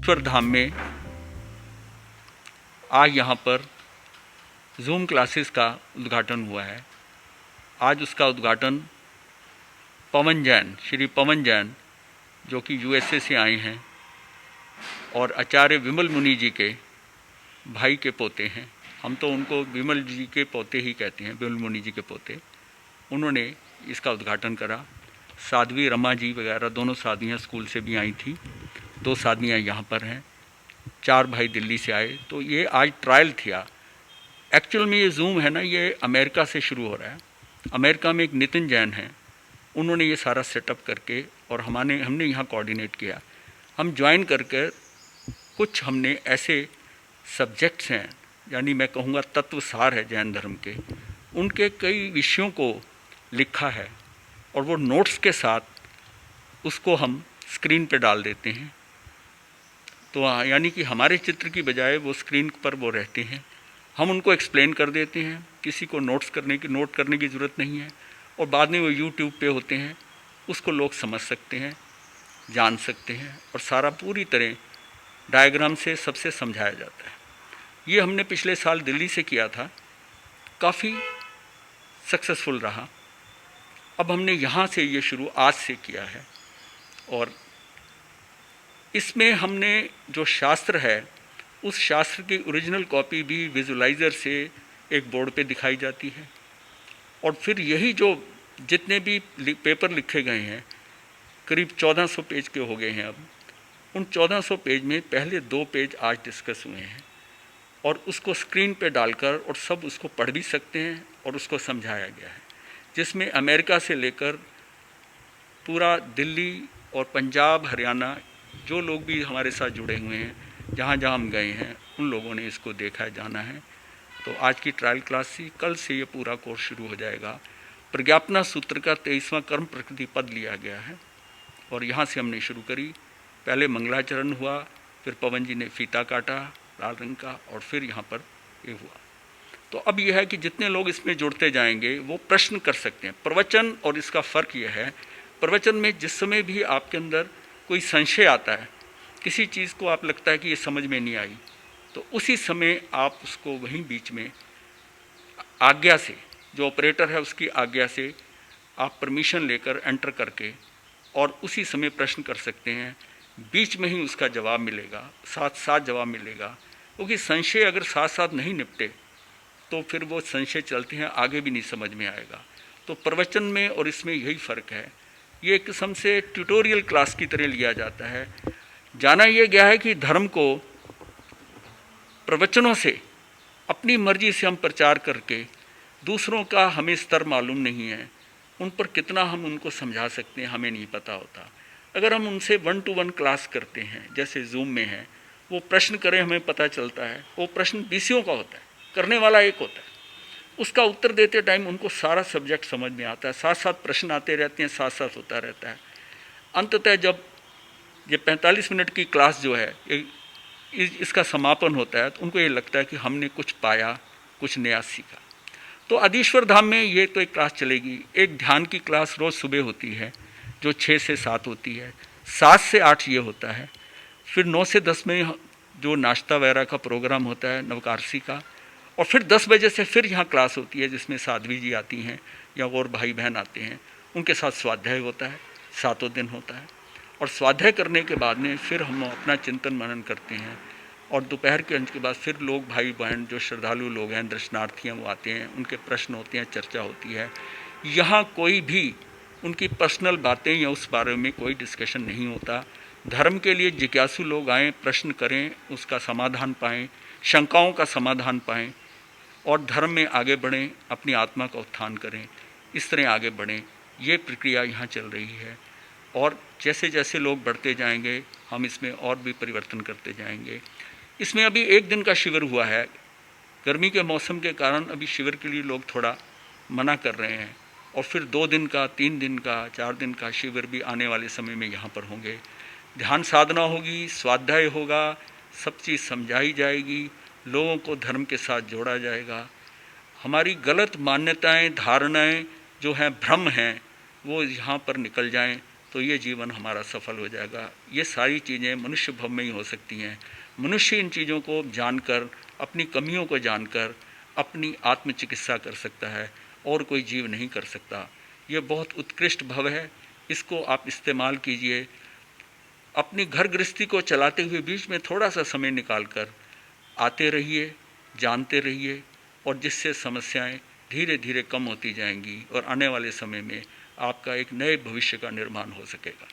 ईश्वर धाम में आज यहाँ पर जूम क्लासेस का उद्घाटन हुआ है। आज उसका उद्घाटन पवन जैन, श्री पवन जैन, जो कि यूएसए से आए हैं और आचार्य विमल मुनि जी के भाई के पोते हैं। हम तो उनको विमल जी के पोते ही कहते हैं, विमल मुनि जी के पोते। उन्होंने इसका उद्घाटन करा। साध्वी रमा जी वगैरह दोनों साध्वियाँ स्कूल से भी आई थी। 2 साध्वियाँ यहाँ पर हैं, 4 भाई दिल्ली से आए। तो ये आज ट्रायल था। एक्चुअल में ये जूम है ना, ये अमेरिका से शुरू हो रहा है। अमेरिका में एक नितिन जैन है, उन्होंने ये सारा सेटअप करके और हमने यहाँ कोऑर्डिनेट किया। हम ज्वाइन करके कुछ हमने ऐसे सब्जेक्ट्स हैं, यानी मैं कहूँगा तत्व सार है जैन धर्म के, उनके कई विषयों को लिखा है और वो नोट्स के साथ उसको हम स्क्रीन पे डाल देते हैं। तो यानी कि हमारे चित्र की बजाय वो स्क्रीन पर वो रहते हैं, हम उनको एक्सप्लेन कर देते हैं। किसी को नोट करने की ज़रूरत नहीं है और बाद में वो यूट्यूब पे होते हैं, उसको लोग समझ सकते हैं, जान सकते हैं और सारा पूरी तरह डायग्राम से सबसे समझाया जाता है। ये हमने पिछले साल दिल्ली से किया था, काफ़ी सक्सेसफुल रहा। अब हमने यहाँ से ये शुरू आज से किया है और इसमें हमने जो शास्त्र है उस शास्त्र की ओरिजिनल कॉपी भी विजुलाइज़र से एक बोर्ड पे दिखाई जाती है और फिर यही जो जितने भी पेपर लिखे गए हैं, करीब 1400 पेज के हो गए हैं अब, उन 1400 पेज में पहले 2 पेज आज डिस्कस हुए हैं और उसको स्क्रीन पे डालकर और सब उसको पढ़ भी सकते हैं और उसको समझाया गया है, जिसमें अमेरिका से लेकर पूरा दिल्ली और पंजाब, हरियाणा, जो लोग भी हमारे साथ जुड़े हुए हैं, जहाँ जहाँ हम गए हैं, उन लोगों ने इसको देखा है, जाना है। तो आज की ट्रायल क्लास थी, कल से ये पूरा कोर्स शुरू हो जाएगा। प्रज्ञापना सूत्र का 23वां कर्म प्रकृति पद लिया गया है और यहाँ से हमने शुरू करी। पहले मंगलाचरण हुआ, फिर पवन जी ने फीता काटा लाल रंग का और फिर यहाँ पर ये हुआ। तो अब यह है कि जितने लोग इसमें जुड़ते जाएंगे वो प्रश्न कर सकते हैं। प्रवचन और इसका फ़र्क यह है, प्रवचन में जिस समय भी आपके अंदर कोई संशय आता है, किसी चीज़ को आप लगता है कि ये समझ में नहीं आई, तो उसी समय आप उसको वहीं बीच में आज्ञा से, जो ऑपरेटर है उसकी आज्ञा से आप परमिशन लेकर एंटर करके और उसी समय प्रश्न कर सकते हैं। बीच में ही उसका जवाब मिलेगा, साथ साथ जवाब मिलेगा, क्योंकि संशय अगर साथ साथ नहीं निपटे तो फिर वो संशय चलते हैं, आगे भी नहीं समझ में आएगा। तो प्रवचन में और इसमें यही फ़र्क है। ये एक किस्म से ट्यूटोरियल क्लास की तरह लिया जाता है। जाना ये गया है कि धर्म को प्रवचनों से अपनी मर्जी से हम प्रचार करके, दूसरों का हमें स्तर मालूम नहीं है, उन पर कितना हम उनको समझा सकते हैं हमें नहीं पता होता। अगर हम उनसे 1 to 1 क्लास करते हैं, जैसे जूम में है, वो प्रश्न करें हमें पता चलता है, वो प्रश्न बीसियों का होता है, करने वाला एक होता है, उसका उत्तर देते टाइम उनको सारा सब्जेक्ट समझ में आता है, साथ साथ प्रश्न आते रहते हैं, साथ साथ होता रहता है। अंततः जब ये 45 मिनट की क्लास जो है इसका समापन होता है तो उनको ये लगता है कि हमने कुछ पाया, कुछ नया सीखा। तो आदिश्वर धाम में ये तो एक क्लास चलेगी। एक ध्यान की क्लास रोज़ सुबह होती है जो 6 से 7 होती है, 7 से 8 ये होता है। फिर 9 से 10 में जो नाश्ता वगैरह का प्रोग्राम होता है नवकारसी का, और फिर 10 बजे से फिर यहाँ क्लास होती है जिसमें साध्वी जी आती हैं या और भाई बहन आते हैं, उनके साथ स्वाध्याय होता है, 7 दिन होता है। और स्वाध्याय करने के बाद में फिर हम अपना चिंतन मनन करते हैं और दोपहर के अंत के बाद फिर लोग भाई बहन जो श्रद्धालु लोग हैं, दर्शनार्थी हैं, वो आते हैं, उनके प्रश्न होते हैं, चर्चा होती है। यहाँ कोई भी उनकी पर्सनल बातें या उस बारे में कोई डिस्कशन नहीं होता। धर्म के लिए जिज्ञासु लोग आएँ, प्रश्न करें, उसका समाधान पाएँ, शंकाओं का समाधान पाएँ और धर्म में आगे बढ़ें, अपनी आत्मा का उत्थान करें, इस तरह आगे बढ़ें। ये प्रक्रिया यहाँ चल रही है और जैसे जैसे लोग बढ़ते जाएंगे हम इसमें और भी परिवर्तन करते जाएंगे। इसमें अभी 1 दिन का शिविर हुआ है। गर्मी के मौसम के कारण अभी शिविर के लिए लोग थोड़ा मना कर रहे हैं और फिर 2 दिन का, 3 दिन का, 4 दिन का शिविर भी आने वाले समय में यहाँ पर होंगे। ध्यान साधना होगी, स्वाध्याय होगा, सब चीज़ समझाई जाएगी, लोगों को धर्म के साथ जोड़ा जाएगा। हमारी गलत मान्यताएं, धारणाएं जो हैं, भ्रम हैं, वो यहाँ पर निकल जाएं, तो ये जीवन हमारा सफल हो जाएगा। ये सारी चीज़ें मनुष्य भव में ही हो सकती हैं। मनुष्य इन चीज़ों को जानकर, अपनी कमियों को जानकर अपनी आत्मचिकित्सा कर सकता है, और कोई जीव नहीं कर सकता। ये बहुत उत्कृष्ट भव है, इसको आप इस्तेमाल कीजिए। अपनी घर गृहस्थी को चलाते हुए बीच में थोड़ा सा समय निकाल कर आते रहिए, जानते रहिए, और जिससे समस्याएं धीरे धीरे कम होती जाएंगी और आने वाले समय में आपका एक नए भविष्य का निर्माण हो सकेगा।